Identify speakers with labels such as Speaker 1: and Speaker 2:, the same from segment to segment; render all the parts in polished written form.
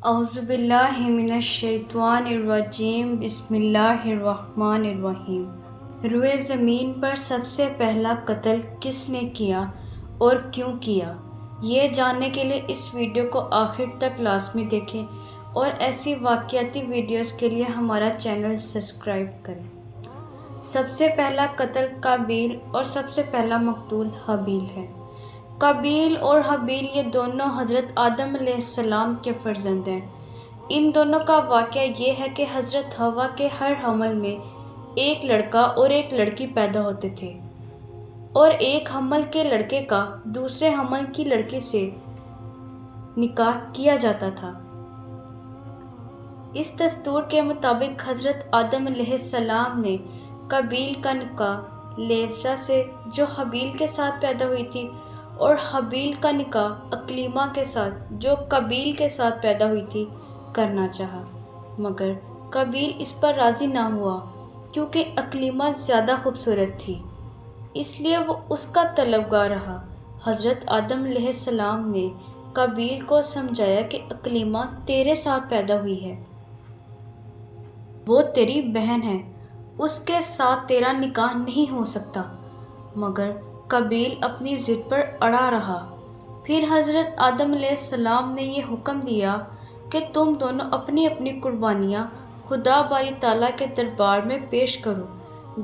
Speaker 1: اعوذ باللہ من الشیطان الرجیم بسم اللہ الرحمن الرحیم۔ روئے زمین پر سب سے پہلا قتل کس نے کیا اور کیوں کیا، یہ جاننے کے لیے اس ویڈیو کو آخر تک لازمی دیکھیں اور ایسی واقعاتی ویڈیوز کے لیے ہمارا چینل سبسکرائب کریں۔ سب سے پہلا قتل قابیل اور سب سے پہلا مقتول حابیل ہے۔ قابیل اور حابیل یہ دونوں حضرت آدم علیہ السلام کے فرزند ہیں۔ ان دونوں کا واقعہ یہ ہے کہ حضرت حوا کے ہر حمل میں ایک لڑکا اور ایک لڑکی پیدا ہوتے تھے، اور ایک حمل کے لڑکے کا دوسرے حمل کی لڑکی سے نکاح کیا جاتا تھا۔ اس دستور کے مطابق حضرت آدم علیہ السلام نے قابیل کا نکاح لیوزا سے جو حابیل کے ساتھ پیدا ہوئی تھی، اور حابیل کا نکاح اکلیمہ کے ساتھ جو قابیل کے ساتھ پیدا ہوئی تھی کرنا چاہا، مگر قابیل اس پر راضی نہ ہوا کیونکہ اکلیمہ زیادہ خوبصورت تھی، اس لیے وہ اس کا طلبگار رہا۔ حضرت آدم علیہ السلام نے قابیل کو سمجھایا کہ اکلیمہ تیرے ساتھ پیدا ہوئی ہے، وہ تیری بہن ہے، اس کے ساتھ تیرا نکاح نہیں ہو سکتا، مگر قابیل اپنی ضد پر اڑا رہا۔ پھر حضرت آدم علیہ السلام نے یہ حکم دیا کہ تم دونوں اپنی اپنی قربانیاں خدا باری تعالیٰ کے دربار میں پیش کرو،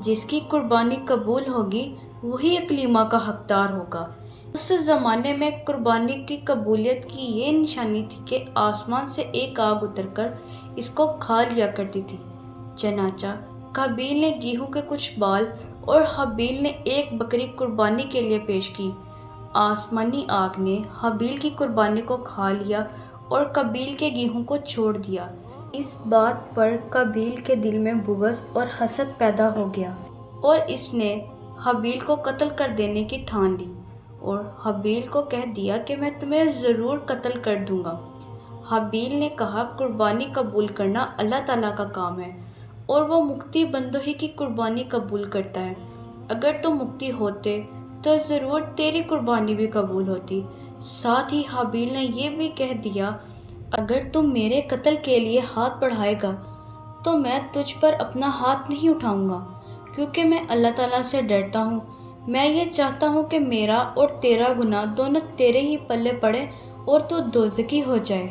Speaker 1: جس کی قربانی قبول ہوگی وہی اکلیمہ کا حقدار ہوگا۔ اس زمانے میں قربانی کی قبولیت کی یہ نشانی تھی کہ آسمان سے ایک آگ اتر کر اس کو کھا لیا کرتی تھی۔ چنانچہ قابیل نے گیہوں کے کچھ بال اور حابیل نے ایک بکری قربانی کے لیے پیش کی۔ آسمانی آگ نے حابیل کی قربانی کو کھا لیا اور قابیل کے گیہوں کو چھوڑ دیا۔ اس بات پر قابیل کے دل میں بغض اور حسد پیدا ہو گیا، اور اس نے حابیل کو قتل کر دینے کی ٹھان لی، اور حابیل کو کہہ دیا کہ میں تمہیں ضرور قتل کر دوں گا۔ حابیل نے کہا، قربانی قبول کرنا اللہ تعالیٰ کا کام ہے، اور وہ مقتی بندوں ہی کی قربانی قبول کرتا ہے۔ اگر تم مقتی ہوتے تو ضرور تیری قربانی بھی قبول ہوتی۔ ساتھ ہی حابیل نے یہ بھی کہہ دیا، اگر تم میرے قتل کے لیے ہاتھ بڑھائے گا تو میں تجھ پر اپنا ہاتھ نہیں اٹھاؤں گا، کیونکہ میں اللہ تعالیٰ سے ڈرتا ہوں۔ میں یہ چاہتا ہوں کہ میرا اور تیرا گناہ دونوں تیرے ہی پلے پڑے اور تو دوزخی ہو جائے۔